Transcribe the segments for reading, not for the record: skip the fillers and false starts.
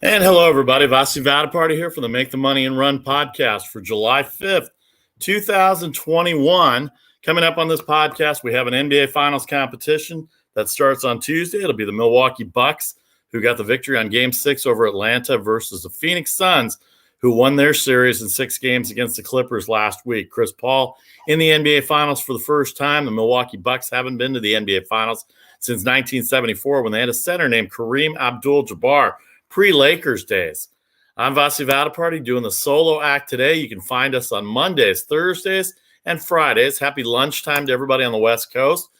And hello, everybody. Vasi Vadaparty here for the Make the Money and Run podcast for July 5th, 2021. Coming up on this podcast, we have an NBA Finals competition that starts on Tuesday. It'll be the Milwaukee Bucks, who got the victory on Game 6 over Atlanta, versus the Phoenix Suns, who won their series in 6 games against the Clippers last week. Chris Paul in the NBA Finals for the first time. The Milwaukee Bucks haven't been to the NBA Finals since 1974 when they had a center named Kareem Abdul-Jabbar. Pre-Lakers days. I'm Vasi Vadaparty doing the solo act today. You can find us on Mondays, Thursdays, and Fridays. Happy lunchtime to everybody on the West Coast.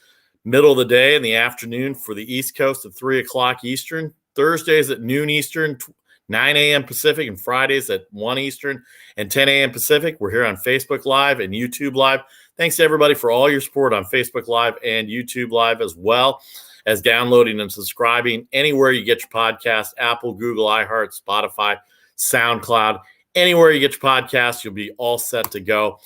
Middle of the day in the afternoon for the East Coast at 3 o'clock Eastern. Thursdays at noon Eastern, 9 a.m. Pacific, and Fridays at 1 Eastern and 10 a.m. Pacific. We're here on Facebook Live and YouTube Live. Thanks to everybody for all your support on Facebook Live and YouTube Live, as well as downloading and subscribing anywhere you get your podcast: Apple, Google, iHeart, Spotify, SoundCloud. Anywhere you get your podcast, you'll be all set to go.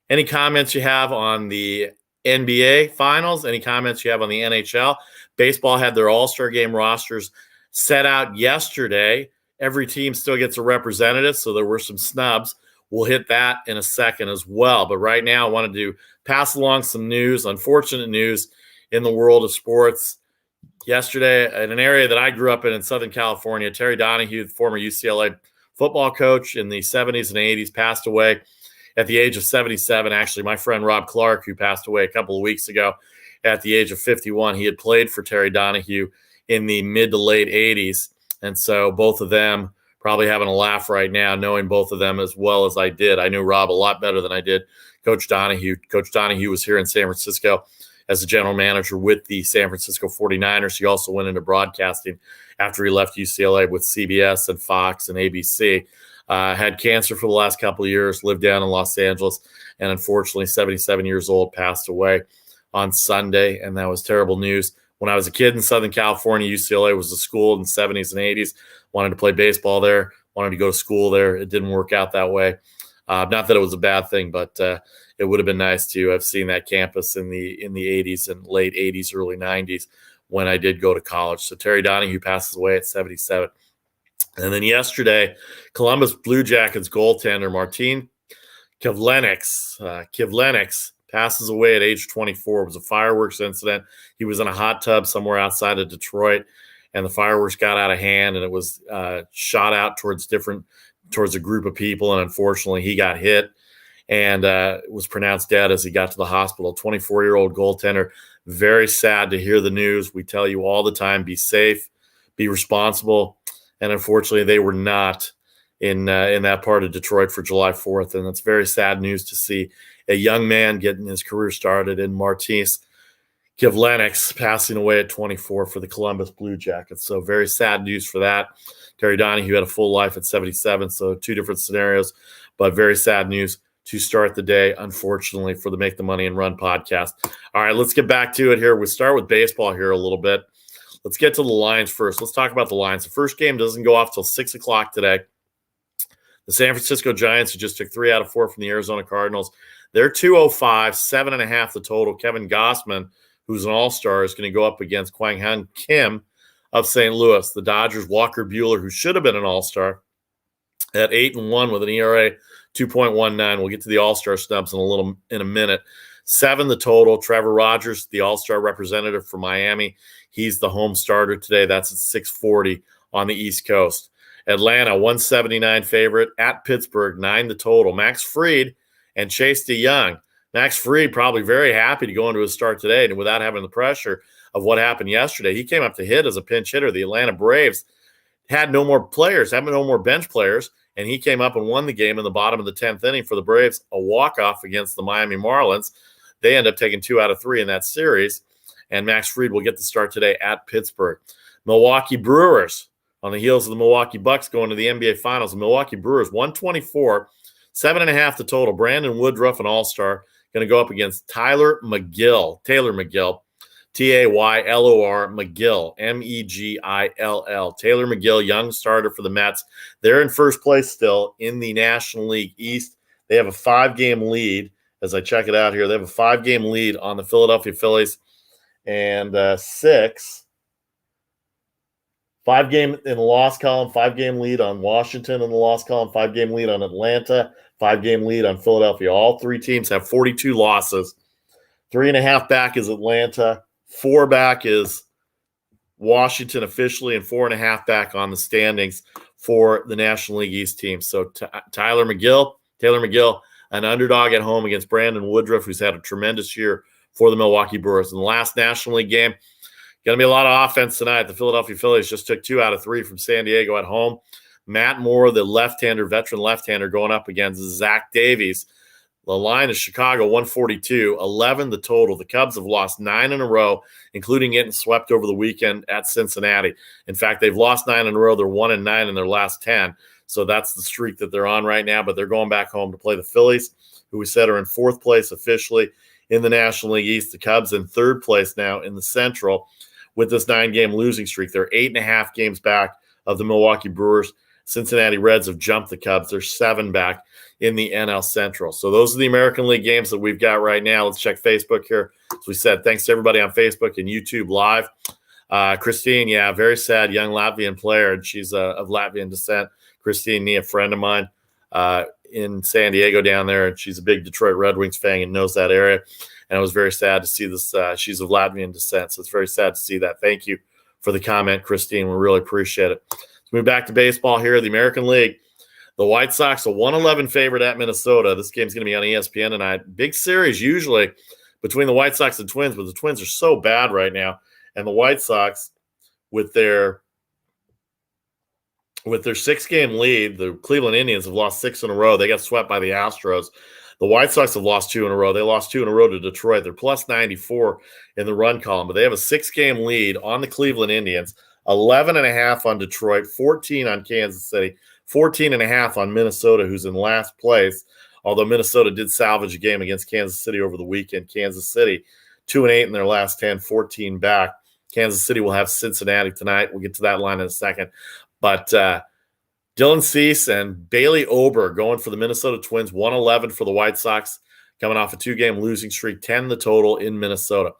Any comments you have on the NBA Finals, any comments you have on the NHL? Baseball had their All-Star Game rosters set out yesterday. Every team still gets a representative, so there were some snubs. We'll hit that in a second as well. But right now, I wanted to pass along some news, unfortunate news in the world of sports. Yesterday, in an area that I grew up in Southern California, Terry Donahue, the former UCLA football coach in the 70s and 80s, passed away at the age of 77. Actually, my friend Rob Clark, who passed away a couple of weeks ago at the age of 51, he had played for Terry Donahue in the mid to late 80s. And so both of them probably having a laugh right now, knowing both of them as well as I did. I knew Rob a lot better than I did Coach Donahue. Coach Donahue was here in San Francisco as a general manager with the San Francisco 49ers. He also went into broadcasting after he left UCLA with CBS and Fox and ABC. Had cancer for the last couple of years, lived down in Los Angeles, and unfortunately, 77 years old, passed away on Sunday, and that was terrible news. When I was a kid in Southern California, UCLA was a school in the 70s and 80s. Wanted to play baseball there, wanted to go to school there. It didn't work out that way. Not that it was a bad thing, but it would have been nice to have seen that campus in the 80s and late 80s, early 90s when I did go to college. So Terry Donahue passes away at 77. And then yesterday, Columbus Blue Jackets goaltender Martin Kivlenieks passes away at age 24. It was a fireworks incident. He was in a hot tub somewhere outside of Detroit, and the fireworks got out of hand, and it was shot out towards a group of people, and unfortunately he got hit and was pronounced dead as he got to the hospital. 24-year-old goaltender. Very sad to hear the news. We tell you all the time, be safe, be responsible, and unfortunately they were not in that part of Detroit for July 4th, and it's very sad news to see a young man getting his career started in Martins Kivlenieks passing away at 24 for the Columbus Blue Jackets. So very sad news for that. Terry Donahue had a full life at 77, so two different scenarios, but very sad news to start the day, unfortunately, for the Make the Money and Run podcast. All right, let's get back to it here. We start with baseball here a little bit. Let's get to the lines first. Let's talk about the lines. The first game doesn't go off till 6 o'clock today. The San Francisco Giants, who just took 3 out of 4 from the Arizona Cardinals, they're 205, 7.5 the total. Kevin Gossman, who's an all-star, is going to go up against Kwang Hyun Kim of St. Louis. The Dodgers, Walker Buehler, who should have been an all-star, at 8-1 with an ERA 2.19. We'll get to the all-star snubs in a minute. 7 the total. Trevor Rogers, the all-star representative for Miami, he's the home starter today. That's at 640 on the East Coast. Atlanta, 179 favorite at Pittsburgh, 9 the total. Max Fried and Chase DeYoung. Max Fried probably very happy to go into his start today and without having the pressure of what happened yesterday. He came up to hit as a pinch hitter. The Atlanta Braves had no more bench players, and he came up and won the game in the bottom of the 10th inning for the Braves, a walk-off against the Miami Marlins. They end up taking 2 out of 3 in that series, and Max Fried will get the start today at Pittsburgh. Milwaukee Brewers, on the heels of the Milwaukee Bucks going to the NBA Finals. The Milwaukee Brewers, 124, 7.5 the total. Brandon Woodruff, an all-star, going to go up against Taylor McGill, Taylor McGill, Megill, Taylor McGill, young starter for the Mets. They're in first place still in the National League East. They have a 5-game lead. As I check it out here, they have a 5-game lead on the Philadelphia Phillies and 6 5-game in the loss column, 5-game lead on Washington in the loss column, 5-game lead on Atlanta, 5-game lead on Philadelphia. All three teams have 42 losses. 3.5 back is Atlanta. 4 back is Washington officially, and 4.5 back on the standings for the National League East team. So Taylor McGill, an underdog at home against Brandon Woodruff, who's had a tremendous year for the Milwaukee Brewers. In the last National League game, going to be a lot of offense tonight. The Philadelphia Phillies just took 2 out of 3 from San Diego at home. Matt Moore, the veteran left-hander, going up against Zach Davies. The line is Chicago 142, 11 the total. The Cubs have lost 9 in a row, including getting swept over the weekend at Cincinnati. In fact, they've lost 9 in a row. They're 1-9 in their last 10. So that's the streak that they're on right now. But they're going back home to play the Phillies, who we said are in 4th place officially in the National League East. The Cubs in 3rd place now in the Central with this 9-game losing streak. They're 8.5 games back of the Milwaukee Brewers. Cincinnati Reds have jumped the Cubs. They're 7 back in the NL Central. So those are the American League games that we've got right now. Let's check Facebook here. As we said, thanks to everybody on Facebook and YouTube Live. Christine, yeah, very sad young Latvian player, and she's of Latvian descent. Christine Nee, a friend of mine in San Diego down there, and she's a big Detroit Red Wings fan and knows that area. And I was very sad to see this. She's of Latvian descent, so it's very sad to see that. Thank you for the comment, Christine. We really appreciate it. Let's move back to baseball here. The American League. The White Sox, a 111 favorite at Minnesota. This game's going to be on ESPN tonight. Big series usually between the White Sox and Twins, but the Twins are so bad right now. And the White Sox, with their 6-game lead, the Cleveland Indians have lost 6 in a row. They got swept by the Astros. The White Sox have lost 2 in a row. They lost 2 in a row to Detroit. They're plus 94 in the run column, but they have a 6-game lead on the Cleveland Indians, 11.5 on Detroit, 14 on Kansas City, 14.5 on Minnesota, who's in last place, although Minnesota did salvage a game against Kansas City over the weekend. Kansas City, 2-8 in their last 10, 14 back. Kansas City will have Cincinnati tonight. We'll get to that line in a second. But Dylan Cease and Bailey Ober going for the Minnesota Twins, 111 for the White Sox, coming off a 2-game losing streak, 10 the total in Minnesota.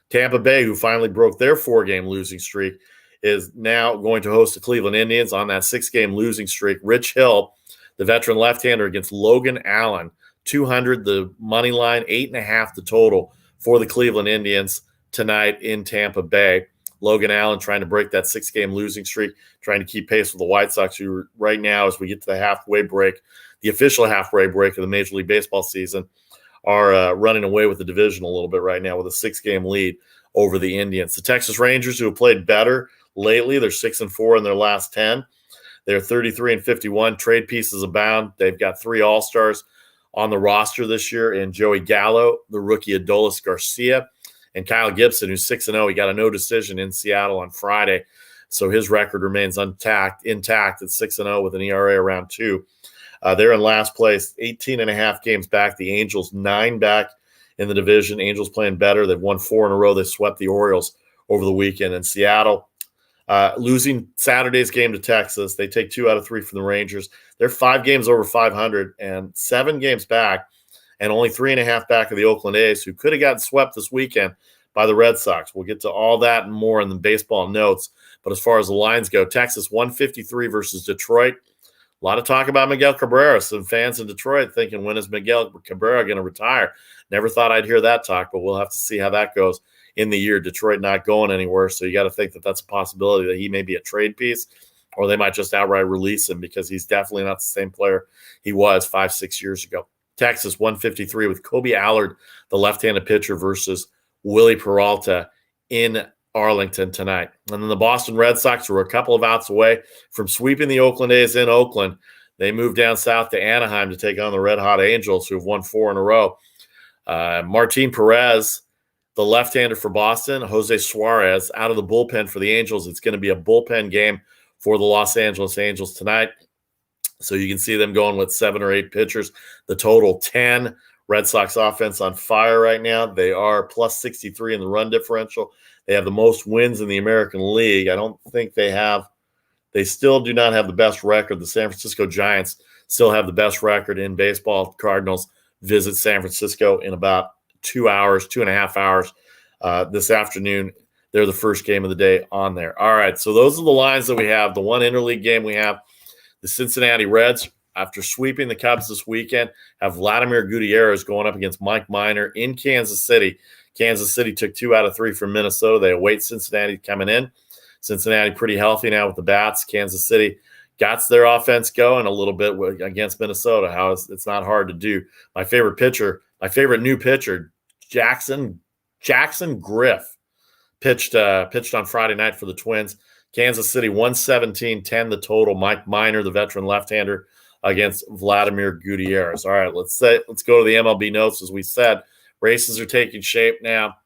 Tampa Bay, who finally broke their 4-game losing streak, is now going to host the Cleveland Indians on that 6-game losing streak. Rich Hill, the veteran left-hander, against Logan Allen, 200 the money line, 8.5 the total for the Cleveland Indians tonight in Tampa Bay. Logan Allen trying to break that 6-game losing streak, trying to keep pace with the White Sox, who right now, as we get to the halfway break, the official halfway break of the Major League Baseball season, are running away with the division a little bit right now with a 6-game lead over the Indians. The Texas Rangers, who have played better lately, they're 6-4 in their last 10. They're 33-51. Trade pieces abound. They've got 3 All-Stars on the roster this year in Joey Gallo, the rookie Adolis Garcia, and Kyle Gibson, who's 6-0. He got a no decision in Seattle on Friday, so his record remains intact at 6-0 with an ERA around 2. They're in last place, 18.5 games back. The Angels 9 back in the division. Angels playing better. They've won 4 in a row. They swept the Orioles over the weekend. In Seattle, losing Saturday's game to Texas, they take 2 out of 3 from the Rangers. They're 5 games over 500 and 7 games back, and only 3.5 back of the Oakland A's, who could have gotten swept this weekend by the Red Sox. We'll get to all that and more in the baseball notes. But as far as the lines go, Texas 153 versus Detroit. A lot of talk about Miguel Cabrera. Some fans in Detroit thinking, when is Miguel Cabrera going to retire? Never thought I'd hear that talk, but we'll have to see how that goes in the year. Detroit not going anywhere, so you got to think that that's a possibility that he may be a trade piece, or they might just outright release him because he's definitely not the same player he was 5-6 years ago. Texas 153 with Kobe Allard, the left-handed pitcher, versus Willie Peralta in Arlington tonight. And then the Boston Red Sox were a couple of outs away from sweeping the Oakland A's in Oakland. They moved down south to Anaheim to take on the Red Hot Angels, who have won 4 in a row. Martin Perez, the left-hander for Boston, Jose Suarez out of the bullpen for the Angels. It's going to be a bullpen game for the Los Angeles Angels tonight. So you can see them going with 7 or 8 pitchers. The total 10. Red Sox offense on fire right now. They are plus 63 in the run differential. They have the most wins in the American League. I don't think they still do not have the best record. The San Francisco Giants still have the best record in baseball. Cardinals visit San Francisco in about 2.5 hours this afternoon. They're the first game of the day on there. All right, so those are the lines that we have. The one interleague game we have, the Cincinnati Reds, after sweeping the Cubs this weekend, have Vladimir Gutierrez going up against Mike Minor in Kansas City. Kansas City took 2 out of 3 from Minnesota. They await Cincinnati coming in. Cincinnati pretty healthy now with the bats. Kansas City got their offense going a little bit against Minnesota. How it's not hard to do. My favorite new pitcher, Jackson Griff, pitched on Friday night for the Twins. Kansas City 117-10 the total. Mike Minor, the veteran left-hander, against Vladimir Gutierrez. All right, let's go to the MLB notes. As we said, races are taking shape now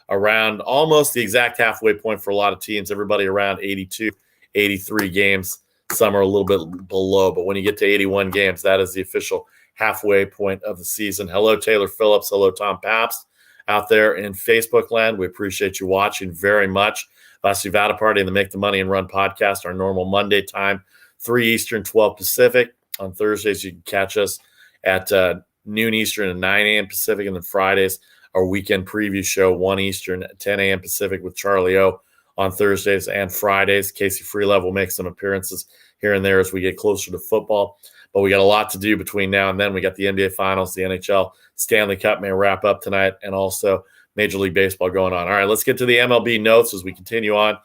around almost the exact halfway point for a lot of teams. Everybody around 82, 83 games. Some are a little bit below, but when you get to 81 games, that is the official halfway point of the season. Hello, Taylor Phillips. Hello, Tom Pabst out there in Facebook land. We appreciate you watching very much. Vasivada Party and the Make the Money and Run podcast, our normal Monday time, 3 Eastern, 12 Pacific. On Thursdays, you can catch us at noon Eastern and 9 a.m. Pacific. And then Fridays, our weekend preview show, 1 Eastern, 10 a.m. Pacific with Charlie O on Thursdays and Fridays. Casey Freelove will make some appearances here and there as we get closer to football. But we got a lot to do between now and then. We got the NBA Finals, the NHL Stanley Cup may wrap up tonight, and also Major League Baseball going on. All right, let's get to the MLB notes as we continue on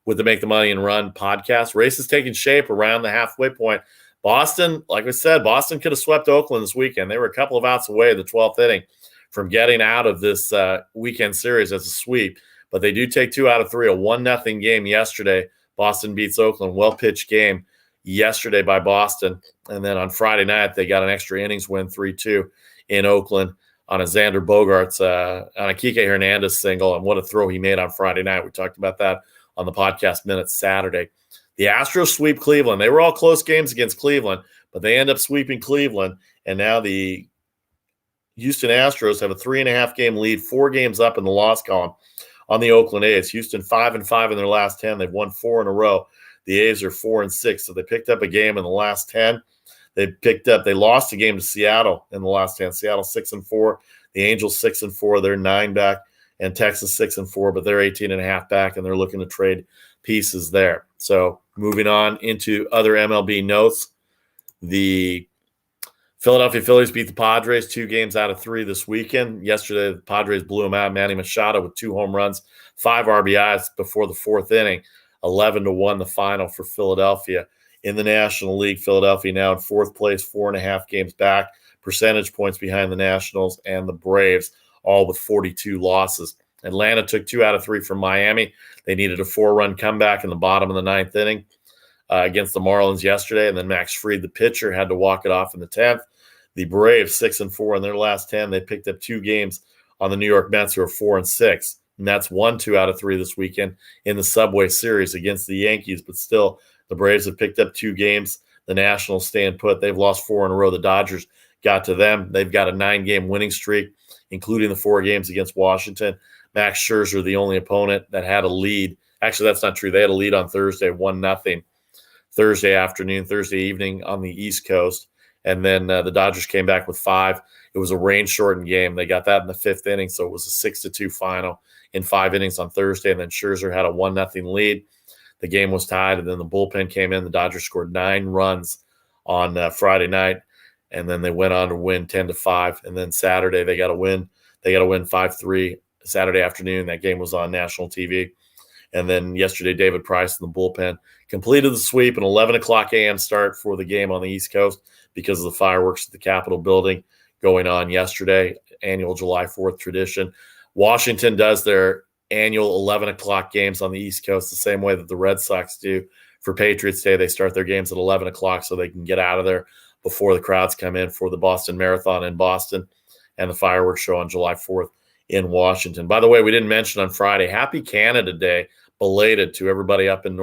with the Make the Money and Run podcast. Race is taking shape around the halfway point. Boston, like we said, Boston could have swept Oakland this weekend. They were a couple of outs away in the 12th inning from getting out of this weekend series as a sweep. But they do take 2 out of 3, a 1-0 game yesterday. Boston beats Oakland, well-pitched game yesterday by Boston. And then on Friday night, they got an extra innings win, 3-2 in Oakland on a Xander Bogaerts, on a Kike Hernandez single. And what a throw he made on Friday night. We talked about that on the podcast minutes Saturday. The Astros sweep Cleveland. They were all close games against Cleveland, but they end up sweeping Cleveland. And now the Houston Astros have a 3.5 game lead, 4 games up in the loss column on the Oakland A's. Houston 5-5 in their last 10. They've won 4 in a row. The A's are 4-6. So they picked up a game in the last 10. They lost a game to Seattle in the last 10. Seattle 6-4. The Angels 6-4. They're 9 back. And Texas 6-4, but they're 18.5 back, and they're looking to trade pieces there. So moving on into other MLB notes, the Philadelphia Phillies beat the Padres 2 games out of 3 this weekend. Yesterday, the Padres blew them out. Manny Machado with 2 home runs, 5 RBIs before the 4th inning, 11-1 the final for Philadelphia. In the National League, Philadelphia now in 4th place, 4.5 games back, percentage points behind the Nationals and the Braves, all with 42 losses. Atlanta took 2 out of 3 from Miami. They needed a 4-run comeback in the bottom of the 9th inning against the Marlins yesterday, and then Max Fried, the pitcher, had to walk it off in the 10th. The Braves 6-4 in their last 10. They picked up 2 games on the New York Mets, who are 4-6, and that's 2 out of 3 this weekend in the Subway Series against the Yankees. But still, the Braves have picked up 2 games. The Nationals staying put. They've lost 4 in a row. The Dodgers got to them. They've got a 9-game winning streak, including the 4 games against Washington. Max Scherzer, the only opponent that had a lead. Actually, that's not true. They had a lead on Thursday, 1-0, Thursday evening on the East Coast. And then the Dodgers came back with 5. It was a rain-shortened game. They got that in the 5th inning, so it was a 6-2 final in 5 innings on Thursday. And then Scherzer had a 1-0 lead. The game was tied, and then the bullpen came in. The Dodgers scored 9 runs on Friday night, and then they went on to win 10-5. And then Saturday they got to win. They got to win 5-3 Saturday afternoon. That game was on national TV. And then yesterday, David Price in the bullpen completed the sweep, an 11 o'clock a.m. start for the game on the East Coast because of the fireworks at the Capitol building going on yesterday, annual July 4th tradition. Washington does their annual 11 o'clock games on the East Coast the same way that the Red Sox do. For Patriots Day, they start their games at 11 o'clock so they can get out of there before the crowds come in for the Boston Marathon in Boston and the fireworks show on July 4th in Washington. By the way, we didn't mention on Friday, Happy Canada Day, belated to everybody up in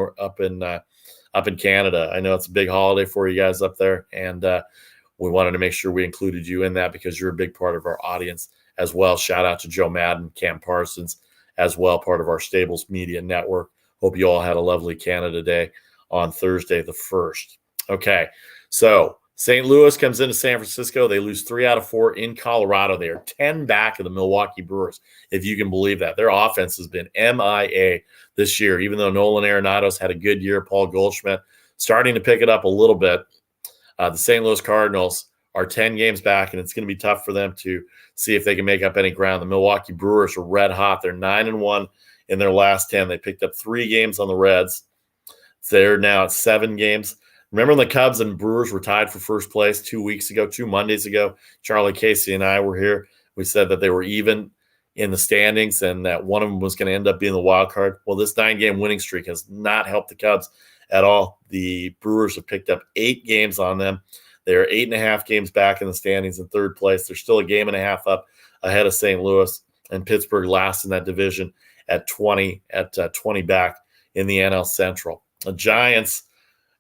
Canada. I know it's a big holiday for you guys up there, and we wanted to make sure we included you in that because you're a big part of our audience as well. Shout out to Joe Madden, Cam Parsons as well, part of our Stables Media Network. Hope you all had a lovely Canada Day on Thursday the 1st. Okay, so St. Louis comes into San Francisco. They lose 3 out of 4 in Colorado. They are 10 back of the Milwaukee Brewers, if you can believe that. Their offense has been MIA this year, even though Nolan Arenado's had a good year. Paul Goldschmidt starting to pick it up a little bit. The St. Louis Cardinals are 10 games back, and it's going to be tough for them to see if they can make up any ground. The Milwaukee Brewers are red hot. They're 9-1 in their last 10. They picked up 3 games on the Reds. They're now at 7 games. Remember when the Cubs and Brewers were tied for first place 2 Mondays ago? Charlie Casey and I were here. We said that they were even in the standings and that one of them was going to end up being the wild card. Well, this 9-game winning streak has not helped the Cubs at all. The Brewers have picked up 8 games on them. They are 8.5 games back in the standings in third place. They're still a game and a half up ahead of St. Louis, and Pittsburgh last in that division at 20 back in the NL Central. The Giants,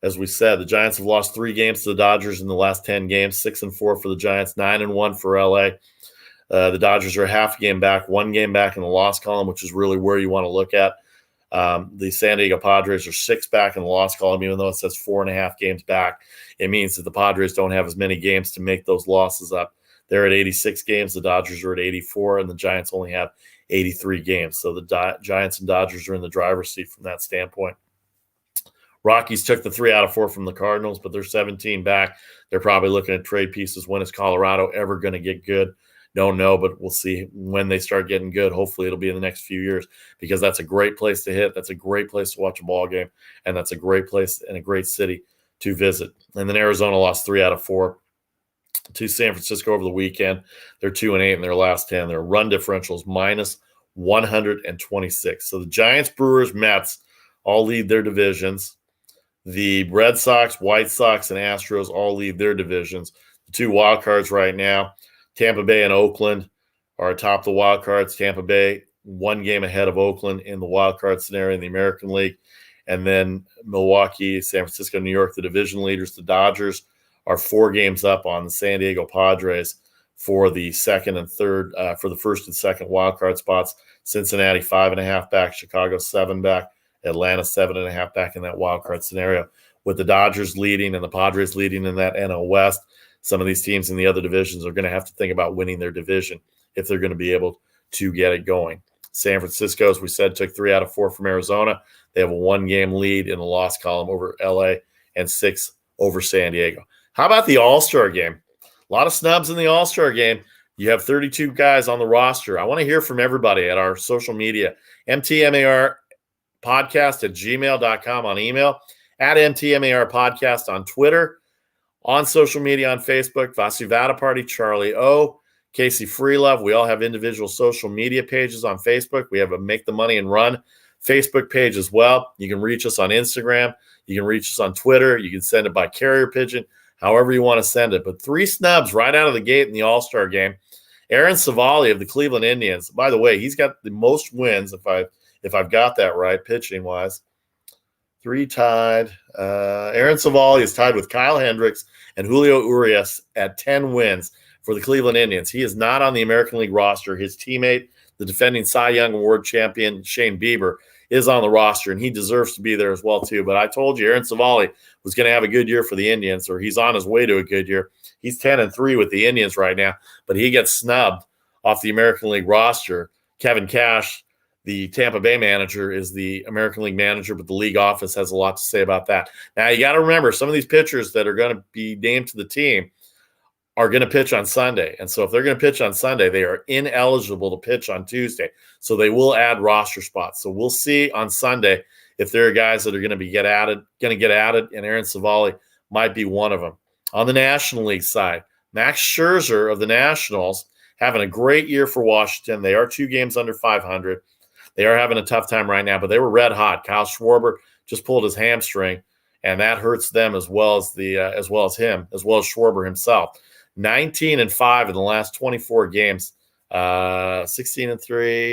as we said, the Giants have lost 3 games to the Dodgers in the last 10 games, 6-4 for the Giants, 9-1 for LA. The Dodgers are half a game back, 1 game back in the loss column, which is really where you want to look at. The San Diego Padres are 6 back in the loss column, even though it says 4.5 games back. It means that the Padres don't have as many games to make those losses up. They're at 86 games. The Dodgers are at 84, and the Giants only have 83 games. So the Giants and Dodgers are in the driver's seat from that standpoint. Rockies took the 3 out of 4 from the Cardinals, but they're 17 back. They're probably looking at trade pieces. When is Colorado ever going to get good? Don't know, but we'll see when they start getting good. Hopefully it'll be in the next few years, because that's a great place to hit. That's a great place to watch a ball game, and that's a great place and a great city to visit. And then Arizona lost 3 out of 4 to San Francisco over the weekend. They're 2-8 in their last 10. Their run differential is minus 126. So the Giants, Brewers, Mets all lead their divisions. The Red Sox, White Sox, and Astros all lead their divisions. The 2 wild cards right now, Tampa Bay and Oakland, are atop the wild cards. Tampa Bay 1 game ahead of Oakland in the wild card scenario in the American League. And then Milwaukee, San Francisco, New York, the division leaders. The Dodgers are 4 games up on the San Diego Padres for the second and third, for the first and second wild card spots. Cincinnati 5.5 back, Chicago 7 back, Atlanta 7.5 back in that wild card scenario. With the Dodgers leading and the Padres leading in that NL West, some of these teams in the other divisions are going to have to think about winning their division if they're going to be able to get it going. San Francisco, as we said, took 3 out of 4 from Arizona. They have a 1-game lead in the loss column over LA and 6 over San Diego. How about the All-Star game? A lot of snubs in the All-Star game. You have 32 guys on the roster. I want to hear from everybody at our social media. MTMAR podcast at gmail.com on email, at MTMAR podcast on Twitter, on social media on Facebook, Vasuvada Party, Charlie O, Casey Freelove. We all have individual social media pages on Facebook. We have a Make the Money and Run Facebook page as well. You can reach us on Instagram. You can reach us on Twitter. You can send it by carrier pigeon, however you want to send it. But 3 snubs right out of the gate in the All-Star game. Aaron Savali of the Cleveland Indians. By the way, he's got the most wins, if I've got that right, pitching-wise. 3 tied. Aaron Savali is tied with Kyle Hendricks and Julio Urias at 10 wins for the Cleveland Indians. He is not on the American League roster. His teammate, the defending Cy Young Award champion Shane Bieber, is on the roster, and he deserves to be there as well, too. But I told you Aaron Savali was going to have a good year for the Indians, or he's on his way to a good year. He's 10-3 with the Indians right now, but he gets snubbed off the American League roster. Kevin Cash, the Tampa Bay manager, is the American League manager, but the league office has a lot to say about that. Now, you got to remember, some of these pitchers that are going to be named to the team are going to pitch on Sunday. And so if they're going to pitch on Sunday, they are ineligible to pitch on Tuesday. So they will add roster spots. So we'll see on Sunday if there are guys that are going to get added, and Aaron Savali might be one of them. On the National League side, Max Scherzer of the Nationals having a great year for Washington. They are 2 games under 500. They are having a tough time right now, but they were red hot. Kyle Schwarber just pulled his hamstring, and that hurts them as well as Schwarber himself. 19-5 in the last 24 games. 16-3,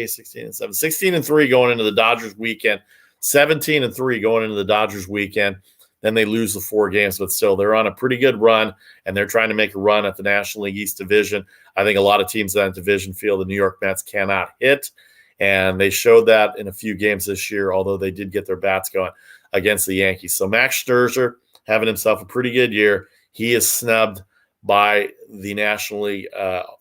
16-7, 16-3 going into the Dodgers weekend. 17-3 going into the Dodgers weekend. Then they lose the 4 games, but still they're on a pretty good run, and they're trying to make a run at the National League East Division. I think a lot of teams in that division feel the New York Mets cannot hit, and they showed that in a few games this year, although they did get their bats going against the Yankees. So Max Scherzer having himself a pretty good year. he is snubbed by the National League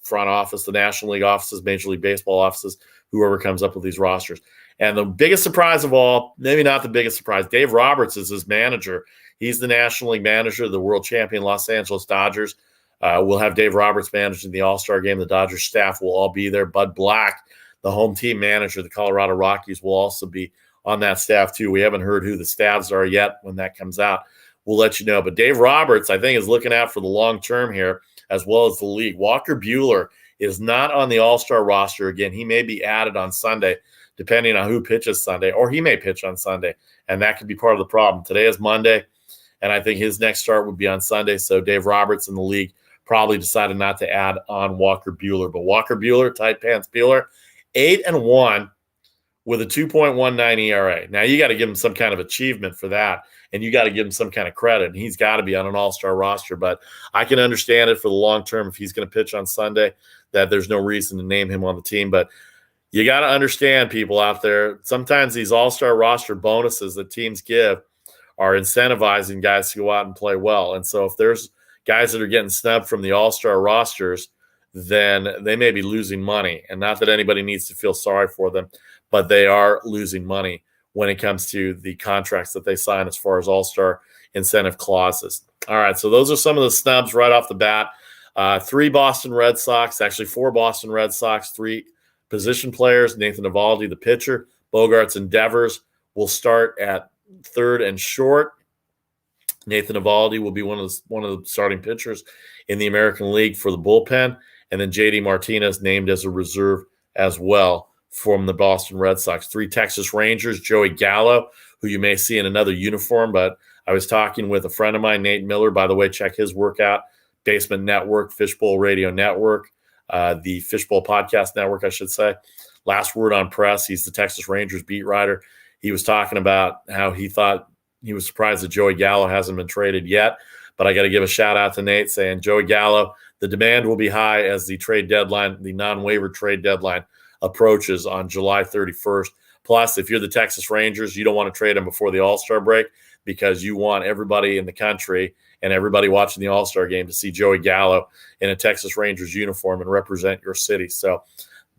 front office, the National League offices, Major League Baseball offices, whoever comes up with these rosters. And the biggest surprise of all, maybe not the biggest surprise, Dave Roberts is his manager. He's the National League manager of the world champion Los Angeles Dodgers. We'll have Dave Roberts managing the All-Star game. The Dodgers staff will all be there. Bud Black, the home team manager of the Colorado Rockies, will also be on that staff too. We haven't heard who the staffs are yet. When that comes out, we'll let you know. But Dave Roberts, I think, is looking out for the long term here, as well as the league. Walker Buehler is not on the All-Star roster again. He may be added on Sunday, depending on who pitches Sunday, or he may pitch on Sunday, and that could be part of the problem. Today is Monday, and I think his next start would be on Sunday, so Dave Roberts in the league probably decided not to add on Walker Buehler. But Walker Buehler, tight pants Buehler, 8-1 with a 2.19 ERA. Now, you got to give him some kind of achievement for that, and you got to give him some kind of credit, and he's got to be on an all-star roster. But I can understand it for the long term if he's going to pitch on Sunday, that there's no reason to name him on the team. But you got to understand, people out there, sometimes these all-star roster bonuses that teams give are incentivizing guys to go out and play well. And so if there's guys that are getting snubbed from the all-star rosters, then they may be losing money. And not that anybody needs to feel sorry for them, but they are losing money when it comes to the contracts that they sign as far as all-star incentive clauses. All right, so those are some of the snubs right off the bat. 3 Boston Red Sox, actually 4 Boston Red Sox, 3 position players. Nathan Eovaldi, the pitcher. Bogarts and Devers will start at third and short. Nathan Eovaldi will be one of the starting pitchers in the American League for the bullpen. And then J.D. Martinez named as a reserve as well from the Boston Red Sox. 3 Texas Rangers, Joey Gallo, who you may see in another uniform. But I was talking with a friend of mine, Nate Miller. By the way, check his work out. Basement Network, Fishbowl Radio Network, the Fishbowl Podcast Network, I should say. Last Word on Press. He's the Texas Rangers beat writer. He was talking about how he thought he was surprised that Joey Gallo hasn't been traded yet. But I got to give a shout out to Nate saying, Joey Gallo, the demand will be high as the trade deadline, the non-waiver trade deadline, approaches on July 31st. Plus, if you're the Texas Rangers, you don't want to trade him before the All-Star break because you want everybody in the country and everybody watching the All-Star game to see Joey Gallo in a Texas Rangers uniform and represent your city. So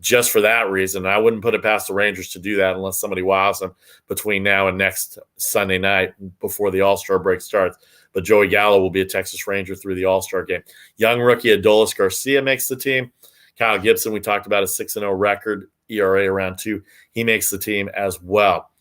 just for that reason, I wouldn't put it past the Rangers to do that unless somebody wows them between now and next Sunday night before the All-Star break starts. But Joey Gallo will be a Texas Ranger through the All-Star game. Young rookie Adolis Garcia makes the team. Kyle Gibson, we talked about a 6-0 record, ERA around 2. He makes the team as well.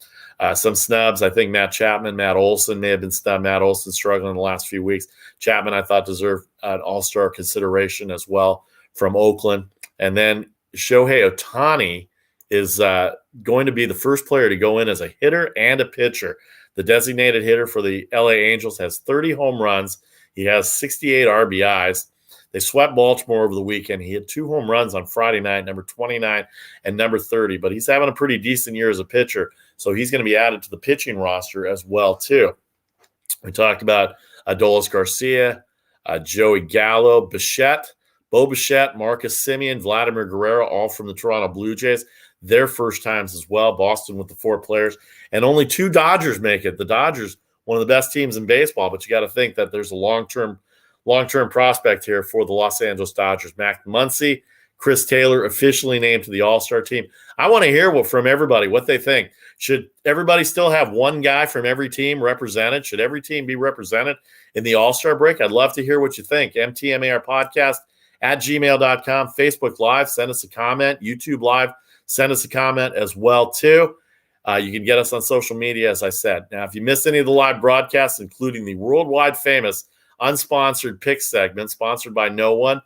Some snubs, I think Matt Chapman, Matt Olson may have been snubbed. Matt Olson struggling in the last few weeks. Chapman, I thought, deserved an all-star consideration as well from Oakland. And then Shohei Ohtani is going to be the first player to go in as a hitter and a pitcher. The designated hitter for the LA Angels has 30 home runs. He has 68 RBIs. They swept Baltimore over the weekend. He had 2 home runs on Friday night, number 29 and number 30. But he's having a pretty decent year as a pitcher, so he's going to be added to the pitching roster as well, too. We talked about Adolis Garcia, Joey Gallo, Bo Bichette, Marcus Semien, Vladimir Guerrero, all from the Toronto Blue Jays. Their first times as well. Boston with the 4 players. And only 2 Dodgers make it. The Dodgers, one of the best teams in baseball, but you got to think that there's a long-term prospect here for the Los Angeles Dodgers. Mac Muncy, Chris Taylor officially named to the All-Star team. I want to hear from everybody what they think. Should everybody still have one guy from every team represented? Should every team be represented in the All-Star break? I'd love to hear what you think. MTMAR Podcast at gmail.com. Facebook Live, send us a comment. YouTube Live, send us a comment as well, too. You can get us on social media, as I said. Now, if you missed any of the live broadcasts, including the worldwide famous unsponsored pick segment, sponsored by no one,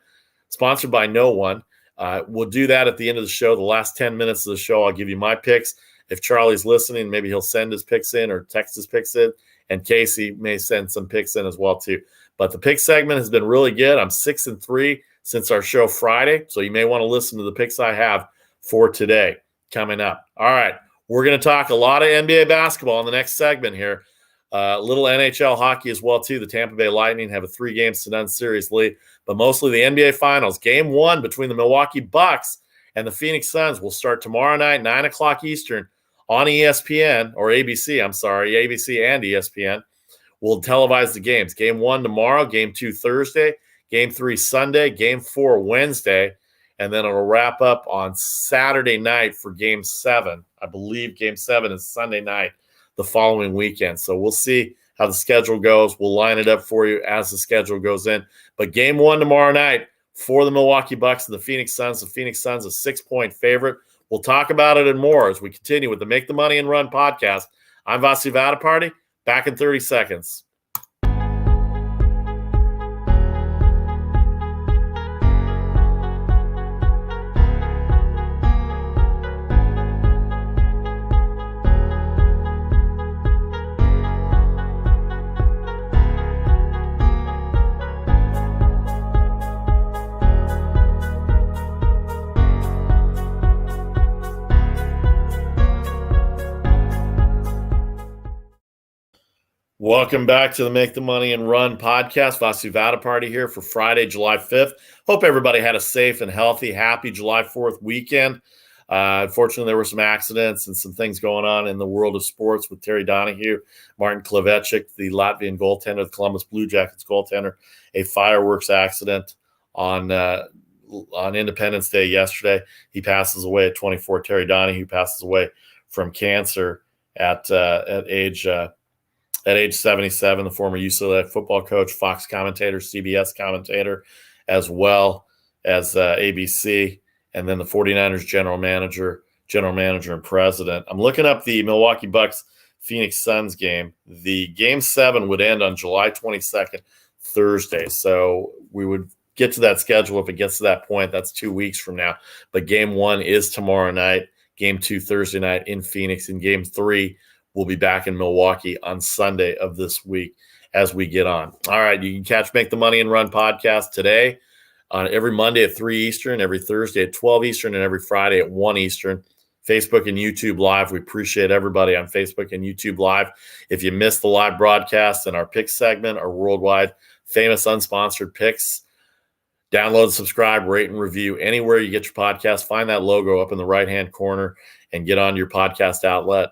we'll do that at the end of the show. The last 10 minutes of the show, I'll give you my picks. If Charlie's listening, maybe he'll send his picks in or text his picks in, and Casey may send some picks in as well, too. But the pick segment has been really good. I'm 6-3 since our show Friday, so you may want to listen to the picks I have for today coming up. All right, we're going to talk a lot of NBA basketball in the next segment here. Little NHL hockey as well, too. The Tampa Bay Lightning have a 3-games-to-none series lead, but mostly the NBA Finals. Game 1 between the Milwaukee Bucks and the Phoenix Suns will start tomorrow night, 9 o'clock Eastern on ESPN, or ABC, ABC and ESPN. we'll televise the games. Game 1 tomorrow, Game 2 Thursday, Game 3 Sunday, Game 4 Wednesday, and then it'll wrap up on Saturday night for Game 7. I believe Game 7 is Sunday night the following weekend. So we'll see how the schedule goes. We'll line it up for you as the schedule goes in. But Game 1 tomorrow night for the Milwaukee Bucks and the Phoenix Suns. The Phoenix Suns a 6-point favorite. We'll talk about it and more as we continue with the Make the Money and Run podcast. I'm Vasi Vadaparty. Back in 30 seconds. Welcome back to the Make the Money and Run podcast. Vasu Vadaparty here for Friday, July 5th. Hope everybody had a safe and healthy, happy July 4th weekend. Unfortunately, there were some accidents and some things going on in the world of sports with Terry Donahue, Martin Klevechik, the Latvian goaltender, the Columbus Blue Jackets goaltender, a fireworks accident on Independence Day yesterday. He passes away at 24. Terry Donahue passes away from cancer at age 77, the former UCLA football coach, Fox commentator, CBS commentator, as well as ABC, and then the 49ers general manager and president. I'm looking up the Milwaukee Bucks Phoenix Suns game. The Game 7 would end on July 22nd, Thursday. So we would get to that schedule if it gets to that point. That's 2 weeks from now. But Game 1 is tomorrow night. Game 2 Thursday night in Phoenix. And Game 3 we'll be back in Milwaukee on Sunday of this week as we get on. All right, you can catch Make the Money and Run podcast today on every Monday at 3 Eastern, every Thursday at 12 Eastern, and every Friday at 1 Eastern. Facebook and YouTube Live. We appreciate everybody on Facebook and YouTube Live. If you missed the live broadcast and our picks segment, our worldwide famous unsponsored picks, download, subscribe, rate, and review anywhere you get your podcast. Find that logo up in the right-hand corner and get on your podcast outlet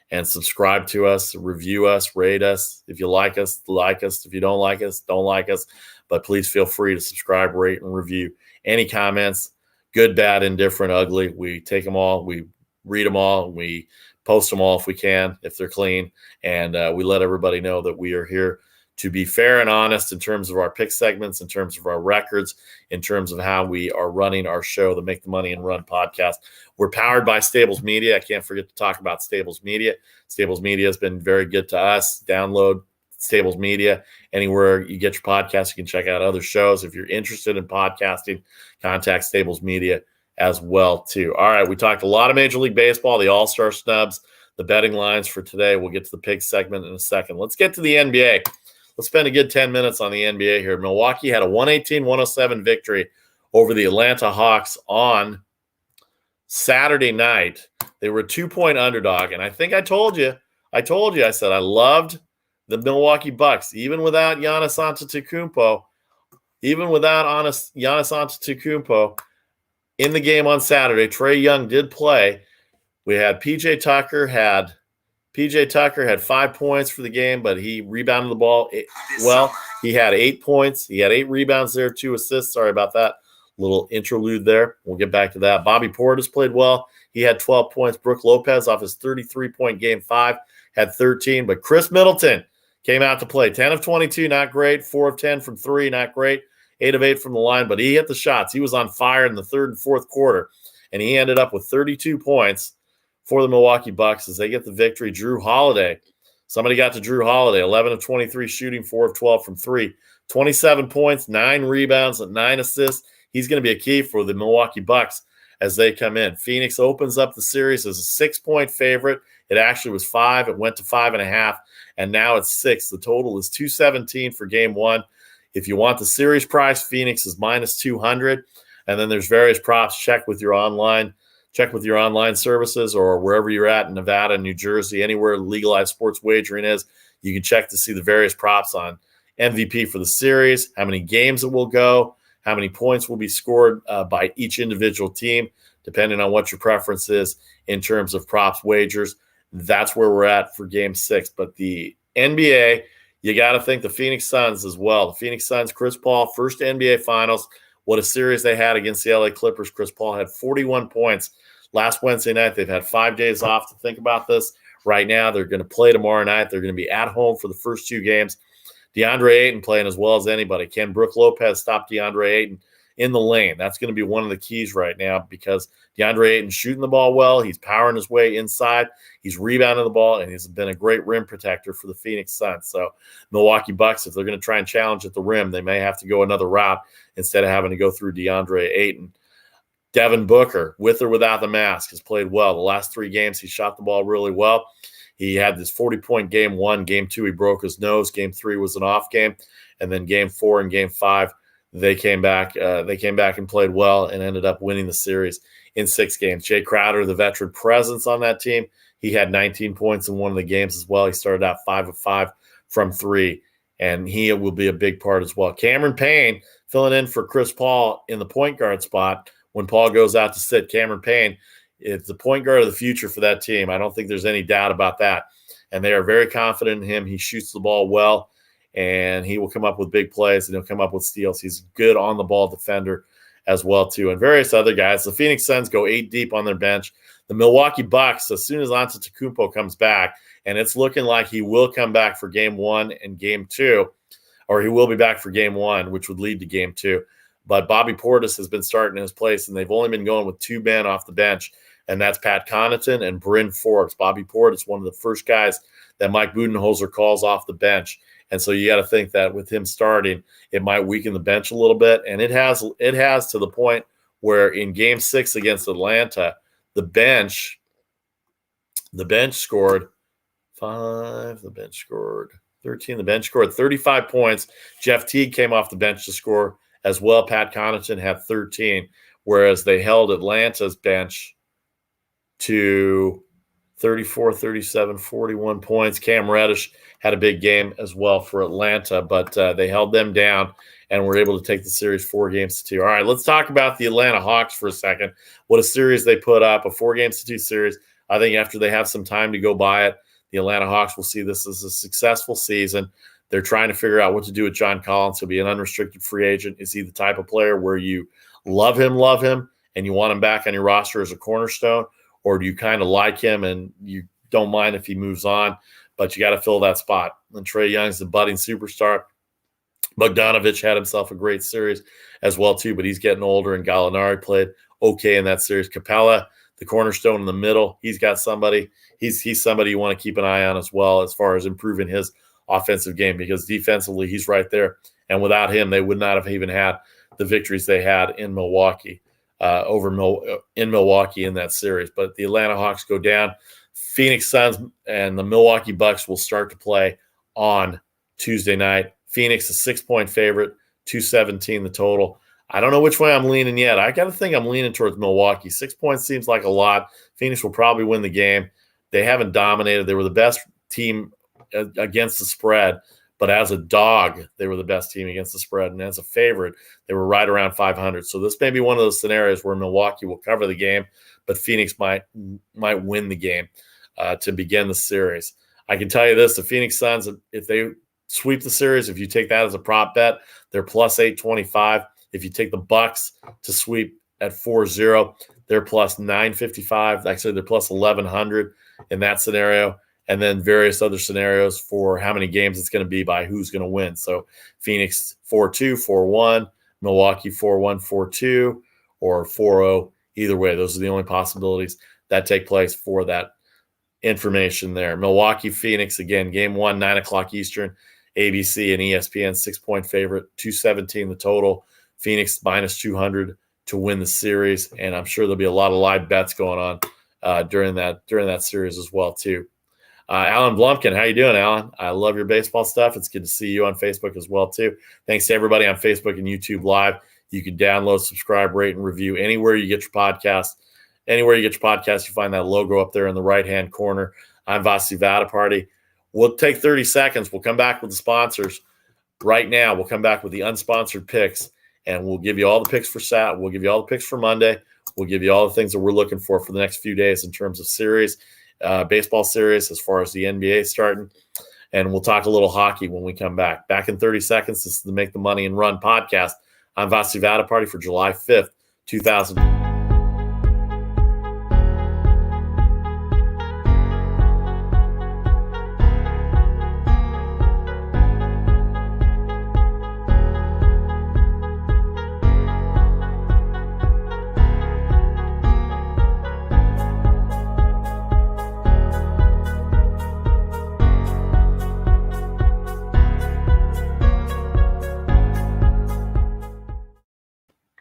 and subscribe to us, review us, rate us. If you like us, like us. If you don't like us, don't like us. But please feel free to subscribe, rate, and review. Any comments, good, bad, indifferent, ugly, we take them all. We read them all. We post them all if we can, if they're clean. And we let everybody know that we are here to be fair and honest in terms of our pick segments, in terms of our records, in terms of how we are running our show, the Make the Money and Run podcast. We're powered by Stables Media. I can't forget to talk about Stables Media. Stables Media has been very good to us. Download Stables Media anywhere you get your podcast. You can check out other shows. If you're interested in podcasting, contact Stables Media as well, too. All right, we talked a lot of Major League Baseball, the All-Star snubs, the betting lines for today. We'll get to the pig segment in a second. Let's get to the NBA. Let's spend a good 10 minutes on the NBA here. Milwaukee had a 118-107 victory over the Atlanta Hawks on Saturday night. They were a 2-point underdog, and I think I told you, I said I loved the Milwaukee Bucks, even without Giannis Antetokounmpo, in the game on Saturday. Trae Young did play. We had PJ Tucker had 5 points for the game, but he rebounded the ball well. He had 8 points. He had 8 rebounds there, 2 assists. Sorry about that little interlude there. We'll get back to that. Bobby Portis played well. He had 12 points. Brook Lopez off his 33-point game 5 had 13. But Chris Middleton came out to play. 10 of 22, not great. 4 of 10 from 3, not great. 8 of 8 from the line, but he hit the shots. He was on fire in the third and fourth quarter, and he ended up with 32 points for the Milwaukee Bucks as they get the victory. Drew Holiday. Somebody got to Drew Holiday. 11 of 23 shooting, 4 of 12 from 3. 27 points, 9 rebounds, and 9 assists. He's going to be a key for the Milwaukee Bucks as they come in. Phoenix opens up the series as a 6-point favorite. It actually was 5. It went to 5.5, and now it's 6. The total is 217 for game 1. If you want the series price, Phoenix is minus 200. And then there's various props. Check with your online services or wherever you're at in Nevada, New Jersey, anywhere legalized sports wagering is. You can check to see the various props on MVP for the series, how many games it will go, how many points will be scored by each individual team, depending on what your preference is in terms of props wagers. That's where we're at for game 6. But the NBA, you got to think the Phoenix Suns as well. The Phoenix Suns, Chris Paul, first NBA Finals. What a series they had against the LA Clippers. Chris Paul had 41 points last Wednesday night. They've had 5 days off to think about this. Right now, they're going to play tomorrow night. They're going to be at home for the first 2 games. DeAndre Ayton playing as well as anybody. Can Brook Lopez stop DeAndre Ayton in the lane? That's going to be one of the keys right now because DeAndre Ayton's shooting the ball well. He's powering his way inside. He's rebounding the ball, and he's been a great rim protector for the Phoenix Suns. So Milwaukee Bucks, if they're going to try and challenge at the rim, they may have to go another route instead of having to go through DeAndre Ayton. Devin Booker, with or without the mask, has played well. The last 3 games, he shot the ball really well. He had this 40-point game 1. Game 2, he broke his nose. Game 3 was an off game. And then game 4 and game 5, they came back and played well and ended up winning the series in 6 games. Jay Crowder, the veteran presence on that team, he had 19 points in one of the games as well. He started out 5 of 5 from 3, and he will be a big part as well. Cameron Payne filling in for Chris Paul in the point guard spot. When Paul goes out to sit, Cameron Payne is the point guard of the future for that team. I don't think there's any doubt about that. And they are very confident in him. He shoots the ball well, and he will come up with big plays, and he'll come up with steals. He's a good on-the-ball defender as well, too. And various other guys. The Phoenix Suns go 8 deep on their bench. The Milwaukee Bucks, as soon as Antetokounmpo comes back, and it's looking like he will come back for Game 1 and Game 2, or he will be back for Game 1, which would lead to Game 2. But Bobby Portis has been starting in his place, and they've only been going with 2 men off the bench, and that's Pat Connaughton and Bryn Forbes. Bobby Portis, one of the first guys that Mike Budenholzer calls off the bench. And so you got to think that with him starting, it might weaken the bench a little bit. And it has to the point where in Game 6 against Atlanta, the bench scored 5, the bench scored 13, the bench scored 35 points. Jeff Teague came off the bench to score as well. Pat Connaughton had 13, whereas they held Atlanta's bench to 34, 37, 41 points. Cam Reddish had a big game as well for Atlanta, but they held them down and were able to take the series 4-2. All right, let's talk about the Atlanta Hawks for a second. What a series they put up, a 4-2 series. I think after they have some time to go by it, the Atlanta Hawks will see this as a successful season. They're trying to figure out what to do with John Collins. He'll be an unrestricted free agent. Is he the type of player where you love him, and you want him back on your roster as a cornerstone? Or do you kind of like him and you don't mind if he moves on, but you got to fill that spot? And Trae Young's the budding superstar. Bogdanovich had himself a great series as well, too, but he's getting older, and Gallinari played okay in that series. Capella, the cornerstone in the middle, he's got somebody. He's somebody you want to keep an eye on as well as far as improving his offensive game, because defensively he's right there. And without him, they would not have even had the victories they had in Milwaukee. In Milwaukee in that series. But the Atlanta Hawks go down. Phoenix Suns and the Milwaukee Bucks will start to play on Tuesday night. Phoenix, a 6-point favorite, 217 the total. I don't know which way I'm leaning yet. I got to think I'm leaning towards Milwaukee. 6 points seems like a lot. Phoenix will probably win the game. They haven't dominated. They were the best team against the spread, but as a dog, they were the best team against the spread. And as a favorite, they were right around 500. So this may be one of those scenarios where Milwaukee will cover the game, but Phoenix might win the game to begin the series. I can tell you this, the Phoenix Suns, if they sweep the series, if you take that as a prop bet, they're plus 825. If you take the Bucks to sweep at 4-0, they're plus 955. Actually, they're plus 1,100 in that scenario. And then various other scenarios for how many games it's going to be by who's going to win. So Phoenix 4-2, 4-1, Milwaukee 4-1, 4-2, or 4-0. Either way, those are the only possibilities that take place for that information there. Milwaukee, Phoenix, again, game 1, 9 o'clock Eastern, ABC and ESPN, 6-point favorite, 217 the total. Phoenix minus 200 to win the series. And I'm sure there'll be a lot of live bets going on during that series as well, too. Alan Blumpkin, how you doing, Alan? I love your baseball stuff. It's good to see you on Facebook as well, too. Thanks to everybody on Facebook and YouTube Live. You can download, subscribe, rate, and review anywhere you get your podcast. Anywhere you get your podcast, you find that logo up there in the right-hand corner. I'm Vasi Vadaparty. We'll take 30 seconds. We'll come back with the sponsors. Right now, we'll come back with the unsponsored picks, and we'll give you all the picks for Saturday. We'll give you all the picks for Monday. We'll give you all the things that we're looking for the next few days in terms of series. Baseball series as far as the NBA starting. and we'll talk a little hockey when we come back. Back in 30 seconds, this is the Make the Money and Run podcast. I'm Vasi Vadaparty for July 5th, 2000.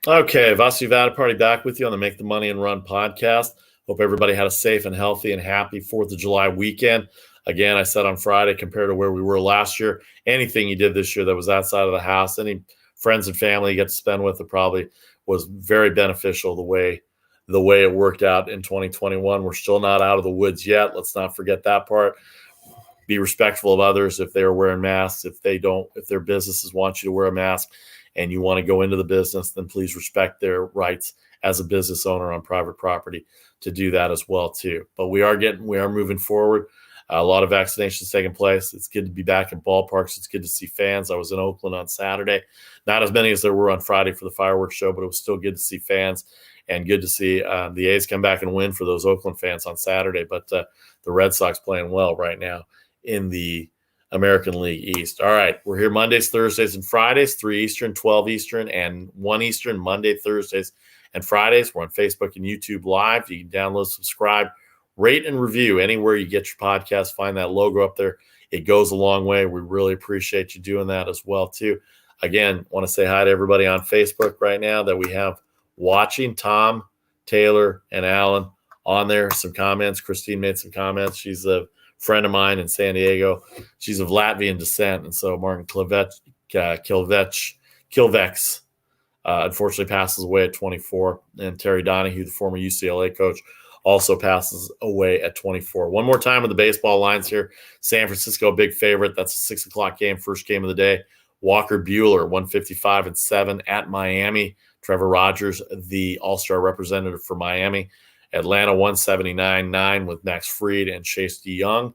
Okay, Vasi Vadaparty back with you on the Make the Money and Run podcast. Hope everybody had a safe and healthy and happy 4th of July weekend. Again, I said on Friday, compared to where we were last year, anything you did this year that was outside of the house, any friends and family you get to spend with, it probably was very beneficial the way it worked out in 2021. We're still not out of the woods yet. Let's not forget that part. Be respectful of others if they are wearing masks. If their businesses want you to wear a mask, and you want to go into the business, then please respect their rights as a business owner on private property to do that as well too. But we are moving forward. A lot of vaccinations taking place. It's good to be back in ballparks. It's good to see fans. I was in Oakland on Saturday. Not as many as there were on Friday for the fireworks show, but it was still good to see fans and good to see the A's come back and win for those Oakland fans on Saturday. But the Red Sox playing well right now in the American League East. All right, we're here Mondays, Thursdays, and Fridays, 3 Eastern, 12 Eastern, and 1 Eastern, Monday, Thursdays, and Fridays. We're on Facebook and YouTube Live. You can download, subscribe, rate, and review anywhere you get your podcast. Find that logo up there. It goes a long way. We really appreciate you doing that as well, too. Again, want to say hi to everybody on Facebook right now that we have watching. Tom, Taylor, and Alan on there. Some comments. Christine made some comments. She's a friend of mine in San Diego. She's of Latvian descent, and so Martin Kilvex unfortunately passes away at 24, and Terry Donahue, the former UCLA coach, also passes away at 24. One more time with the baseball lines here. San Francisco, big favorite. That's a 6 o'clock game, first game of the day. Walker Buehler, 155-7 at Miami. Trevor Rogers, the all-star representative for Miami. Atlanta 179-9 with Max Fried and Chase DeYoung.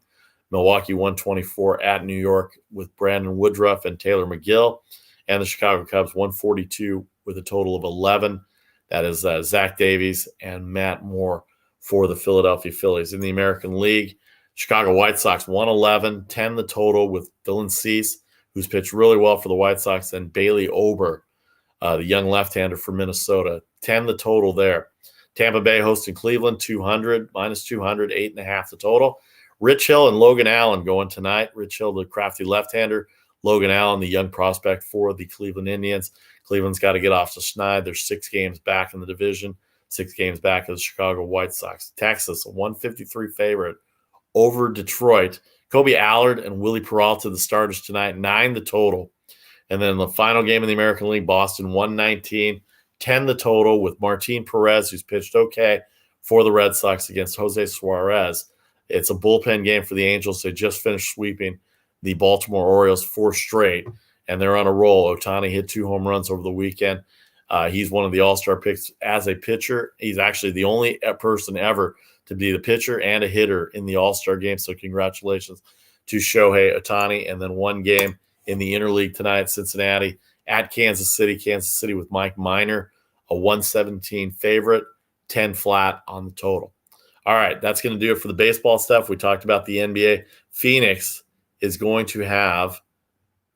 Milwaukee 124 at New York with Brandon Woodruff and Taylor McGill. And the Chicago Cubs 142 with a total of 11. That is Zach Davies and Matt Moore for the Philadelphia Phillies. In the American League, Chicago White Sox 111, 10 the total with Dylan Cease, who's pitched really well for the White Sox, and Bailey Ober, the young left-hander for Minnesota. 10 the total there. Tampa Bay hosting Cleveland, 200, minus 200, 8.5 the total. Rich Hill and Logan Allen going tonight. Rich Hill, the crafty left-hander. Logan Allen, the young prospect for the Cleveland Indians. Cleveland's got to get off to Schneid. They're 6 games back in the division, 6 games back of the Chicago White Sox. Texas, a 153 favorite over Detroit. Kobe Allard and Willie Peralta, the starters tonight, 9 the total. And then the final game in the American League, Boston, 119. 10 the total with Martin Perez, who's pitched okay for the Red Sox against Jose Suarez. It's a bullpen game for the Angels. They just finished sweeping the Baltimore Orioles 4 straight, and they're on a roll. Ohtani hit 2 home runs over the weekend. He's one of the all-star picks as a pitcher. He's actually the only person ever to be the pitcher and a hitter in the all-star game, so congratulations to Shohei Ohtani. And then one game in the interleague tonight, Cincinnati at Kansas City with Mike Minor, a 117 favorite, 10 flat on the total. All right, that's going to do it for the baseball stuff. We talked about the NBA. Phoenix is going to have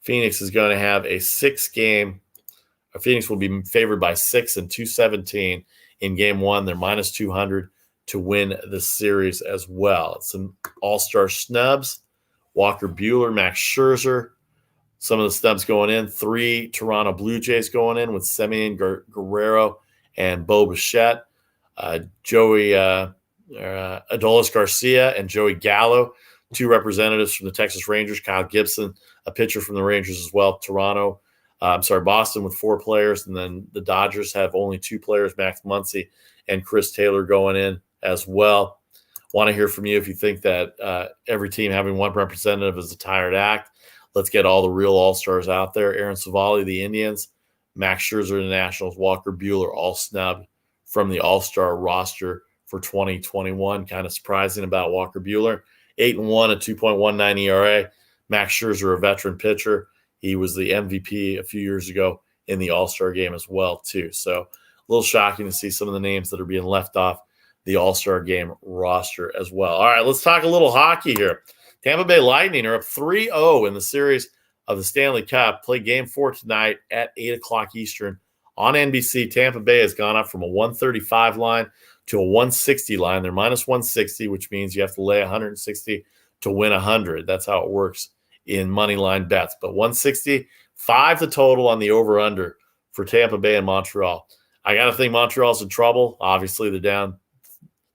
a 6-game. Phoenix will be favored by 6 and 217 in game 1. They're minus 200 to win the series as well. It's some all-star snubs. Walker Buehler, Max Scherzer. Some of the snubs going in. 3 Toronto Blue Jays going in with Semyon Guerrero and Bo Bichette. Joey Adolis Garcia and Joey Gallo, 2 representatives from the Texas Rangers. Kyle Gibson, a pitcher from the Rangers as well. Boston with 4 players. And then the Dodgers have only 2 players, Max Muncy and Chris Taylor going in as well. Want to hear from you if you think that every team having 1 representative is a tired act. Let's get all the real all-stars out there. Aaron Savali, the Indians, Max Scherzer, the Nationals, Walker Buehler, all snubbed from the all-star roster for 2021. Kind of surprising about Walker Buehler. 8-1, a 2.19 ERA. Max Scherzer, a veteran pitcher. He was the MVP a few years ago in the All-Star game as well, too. So a little shocking to see some of the names that are being left off the All-Star game roster as well. All right, let's talk a little hockey here. Tampa Bay Lightning are up 3-0 in the series of the Stanley Cup. Play Game 4 tonight at 8 o'clock Eastern on NBC. Tampa Bay has gone up from a 135 line to a 160 line. They're minus 160, which means you have to lay 160 to win 100. That's how it works in money line bets. But 160, 5 the total on the over-under for Tampa Bay and Montreal. I got to think Montreal's in trouble. Obviously, they're down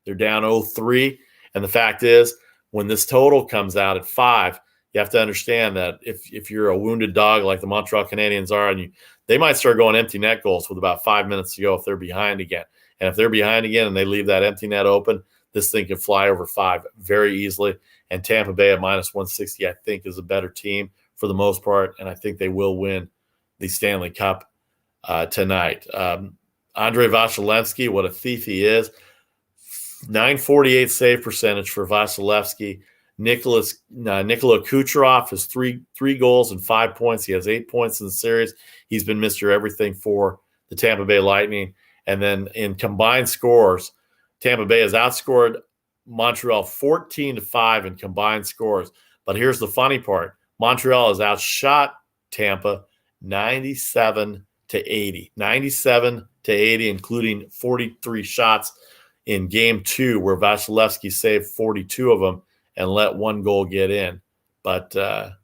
0-3. And the fact is, when this total comes out at 5, you have to understand that if you're a wounded dog like the Montreal Canadiens are, and they might start going empty net goals with about 5 minutes to go if they're behind again. And if they're behind again and they leave that empty net open, this thing could fly over 5 very easily. And Tampa Bay at minus 160, I think, is a better team for the most part, and I think they will win the Stanley Cup tonight. Andrei Vasilevsky, what a thief he is. 948 save percentage for Vasilevsky. Nikola Kucherov has three goals and 5 points. He has 8 points in the series. He's been Mr. Everything for the Tampa Bay Lightning. And then in combined scores, Tampa Bay has outscored Montreal 14-5 in combined scores. But here's the funny part. Montreal has outshot Tampa 97-80. 97-80, including 43 shots in Game 2, where Vasilevsky saved 42 of them and let 1 goal get in. But I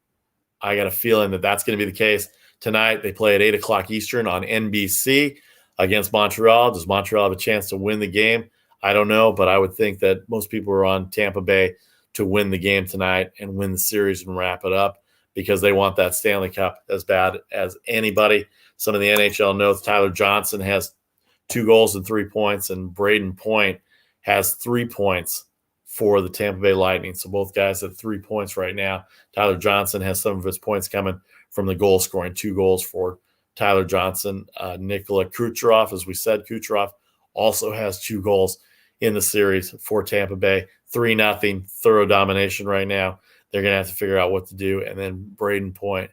got a feeling that that's going to be the case tonight. They play at 8 o'clock Eastern on NBC against Montreal. Does Montreal have a chance to win the game? I don't know, but I would think that most people are on Tampa Bay to win the game tonight and win the series and wrap it up because they want that Stanley Cup as bad as anybody. Some of the NHL notes, Tyler Johnson has 2 goals and 3 points, and Braden Point has 3 points for the Tampa Bay Lightning. So both guys have 3 points right now. Tyler Johnson has some of his points coming from the goal scoring, 2 goals for Tyler Johnson. Nikola Kucherov, as we said, Kucherov also has 2 goals in the series for Tampa Bay. 3-0, thorough domination right now. They're going to have to figure out what to do. And then Braden Point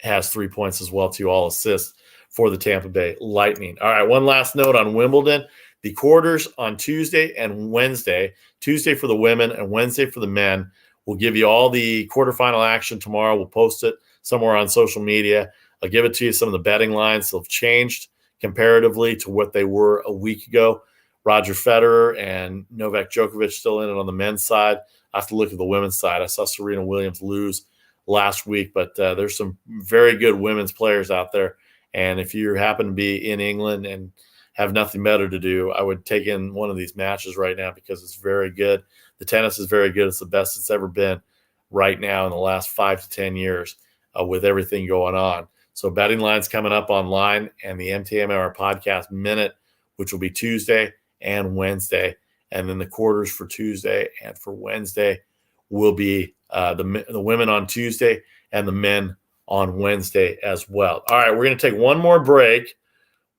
has 3 points as well, too, all assists for the Tampa Bay Lightning. All right, one last note on Wimbledon. The quarters on Tuesday and Wednesday, Tuesday for the women and Wednesday for the men. We'll give you all the quarterfinal action tomorrow. We'll post it somewhere on social media. I'll give it to you. Some of the betting lines have changed comparatively to what they were a week ago. Roger Federer and Novak Djokovic still in it on the men's side. I have to look at the women's side. I saw Serena Williams lose last week, but there's some very good women's players out there. And if you happen to be in England and have nothing better to do, I would take in one of these matches right now because it's very good. The tennis is very good. It's the best it's ever been right now in the last 5 to 10 years with everything going on. So betting lines coming up online and the MTMR podcast minute, which will be Tuesday and Wednesday. And then the quarters for Tuesday and for Wednesday will be the women on Tuesday and the men on Wednesday as well. All right, we're going to take one more break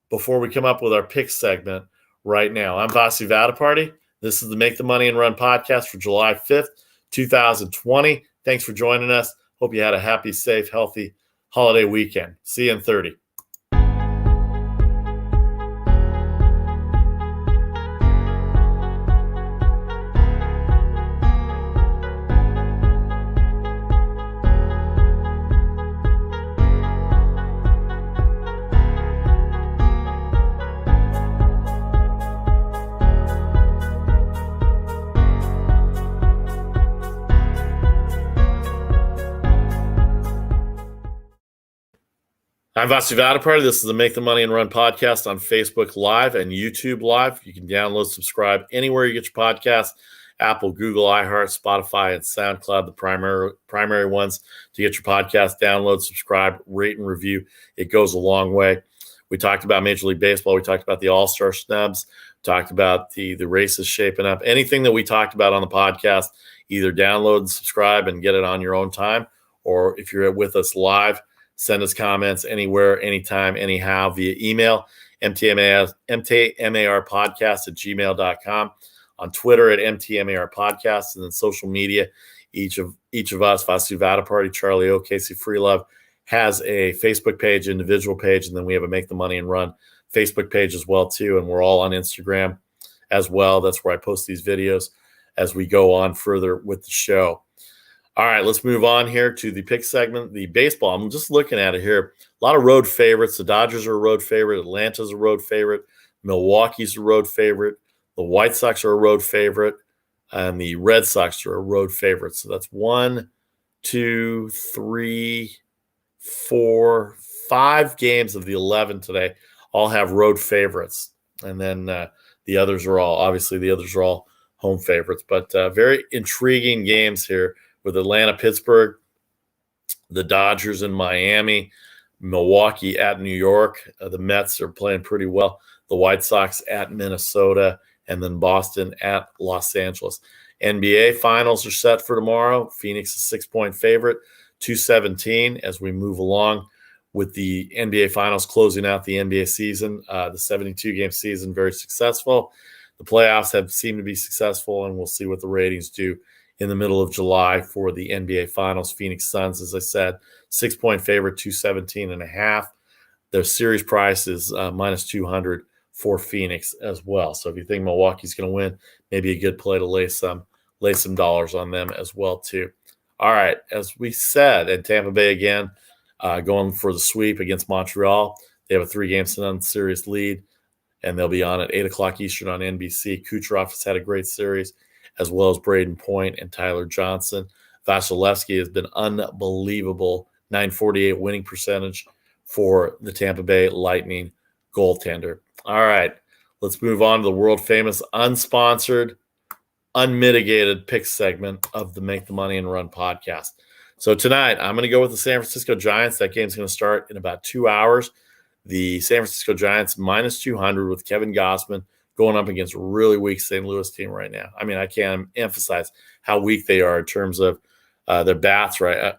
before we come up with our pick segment right now. I'm Vasi Vadaparty. This is the Make the Money and Run podcast for July 5th, 2020. Thanks for joining us. Hope you had a happy, safe, healthy holiday weekend. See you in 30. I'm Vasi Vadaparty. This is the Make the Money and Run podcast on Facebook Live and YouTube Live. You can download, subscribe anywhere you get your podcasts, Apple, Google, iHeart, Spotify, and SoundCloud, the primary ones to get your podcast. Download, subscribe, rate, and review. It goes a long way. We talked about Major League Baseball. We talked about the All-Star snubs. Talked about the races shaping up. Anything that we talked about on the podcast, either download and subscribe and get it on your own time, or if you're with us live, send us comments anywhere, anytime, anyhow via email, mtmarpodcast@gmail.com, on Twitter at mtmarpodcast, and then social media, Each of us, Vasu Vada Party, Charlie O, Casey Freelove, has a Facebook page, individual page, and then we have a Make the Money and Run Facebook page as well too. And we're all on Instagram as well. That's where I post these videos as we go on further with the show. All right, let's move on here to the pick segment, the baseball. I'm just looking at it here. A lot of road favorites. The Dodgers are a road favorite. Atlanta's a road favorite. Milwaukee's a road favorite. The White Sox are a road favorite. And the Red Sox are a road favorite. So that's 1, 2, 3, 4, 5 games of the 11 today all have road favorites. And then the others are all home favorites. But very intriguing games here with Atlanta, Pittsburgh, the Dodgers in Miami, Milwaukee at New York. The Mets are playing pretty well. The White Sox at Minnesota, and then Boston at Los Angeles. NBA finals are set for tomorrow. Phoenix is 6-point favorite, 217 as we move along with the NBA finals closing out the NBA season. The 72-game season, very successful. The playoffs have seemed to be successful, and we'll see what the ratings do in the middle of July for the NBA finals. Phoenix Suns, as I said, 6-point favorite, 217.5. Their series price is minus 200 for Phoenix as well. So if you think Milwaukee's going to win, maybe a good play to lay some dollars on them as well too. All right, as we said, at Tampa Bay again, going for the sweep against Montreal. They have a 3-game series lead, and they'll be on at 8 o'clock Eastern on NBC. Kucherov has had a great series, as well as Braden Point and Tyler Johnson. Vasilevsky has been unbelievable, 948 winning percentage for the Tampa Bay Lightning goaltender. All right, let's move on to the world-famous, unsponsored, unmitigated pick segment of the Make the Money and Run podcast. So tonight, I'm going to go with the San Francisco Giants. That game's going to start in about 2 hours. The San Francisco Giants minus 200 with Kevin Gossman going up against a really weak St. Louis team right now. I mean, I can't emphasize how weak they are in terms of their bats right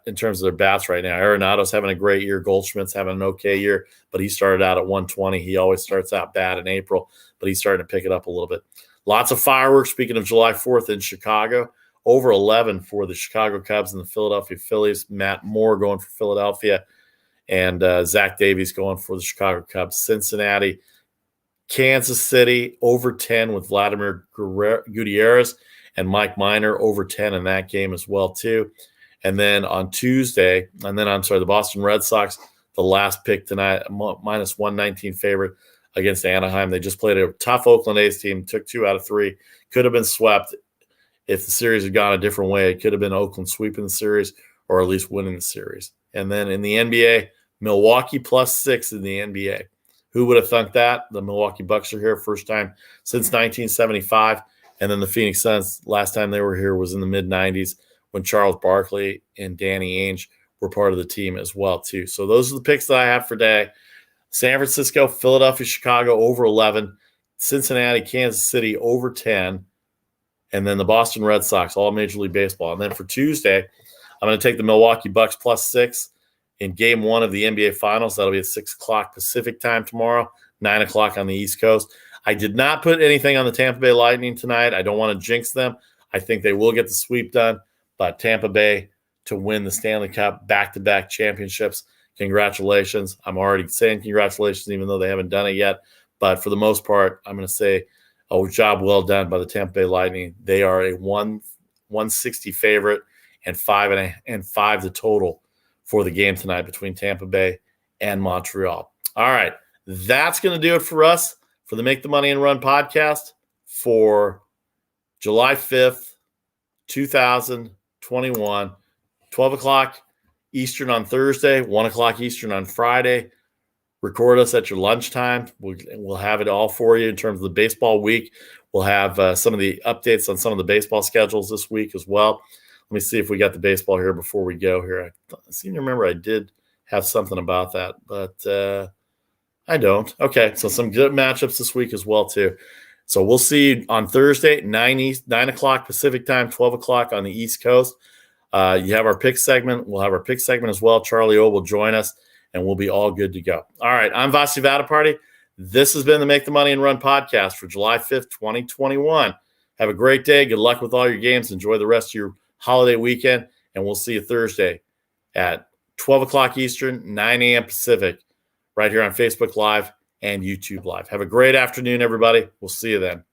now. Arenado's having a great year. Goldschmidt's having an okay year, but he started out at 120. He always starts out bad in April, but he's starting to pick it up a little bit. Lots of fireworks. Speaking of July 4th in Chicago, over 11 for the Chicago Cubs and the Philadelphia Phillies. Matt Moore going for Philadelphia, and Zach Davies going for the Chicago Cubs. Cincinnati, Kansas City, over 10 with Vladimir Gutierrez and Mike Minor, over 10 in that game as well, too. And then on Tuesday, the Boston Red Sox, the last pick tonight, minus 119 favorite against Anaheim. They just played a tough Oakland A's team, took 2 out of 3, could have been swept. If the series had gone a different way, it could have been Oakland sweeping the series or at least winning the series. And then in the NBA, Milwaukee plus 6 in the NBA. Who would have thunk that? The Milwaukee Bucks are here first time since 1975. And then the Phoenix Suns, last time they were here was in the mid-90s when Charles Barkley and Danny Ainge were part of the team as well, too. So those are the picks that I have for today. San Francisco, Philadelphia, Chicago, over 11. Cincinnati, Kansas City, over 10. And then the Boston Red Sox, all Major League Baseball. And then for Tuesday, I'm going to take the Milwaukee Bucks plus 6 in Game 1 of the NBA Finals. That'll be at 6 o'clock Pacific time tomorrow, 9 o'clock on the East Coast. I did not put anything on the Tampa Bay Lightning tonight. I don't want to jinx them. I think they will get the sweep done. But Tampa Bay to win the Stanley Cup, back-to-back championships. Congratulations. I'm already saying congratulations, even though they haven't done it yet. But for the most part, I'm going to say, job well done by the Tampa Bay Lightning. They are a 160 favorite and 5 the total for the game tonight between Tampa Bay and Montreal. All right, that's going to do it for us for the Make the Money and Run podcast for July 5th, 2021, 12 o'clock Eastern on Thursday, 1 o'clock Eastern on Friday. Record us at your lunchtime. We'll have it all for you in terms of the baseball week. We'll have some of the updates on some of the baseball schedules this week as well. Let me see if we got the baseball here before we go here. I seem to remember I did have something about that, but I don't. Okay, so some good matchups this week as well, too. So we'll see you on Thursday, 9 o'clock Pacific time, 12 o'clock on the East Coast. You have our pick segment. We'll have our pick segment as well. Charlie O will join us, and we'll be all good to go. All right, I'm Vasu Vada Party. This has been the Make the Money and Run podcast for July 5th, 2021. Have a great day. Good luck with all your games. Enjoy the rest of your holiday weekend, and we'll see you Thursday at 12 o'clock Eastern, 9 a.m. Pacific, right here on Facebook Live and YouTube Live. Have a great afternoon, everybody. We'll see you then.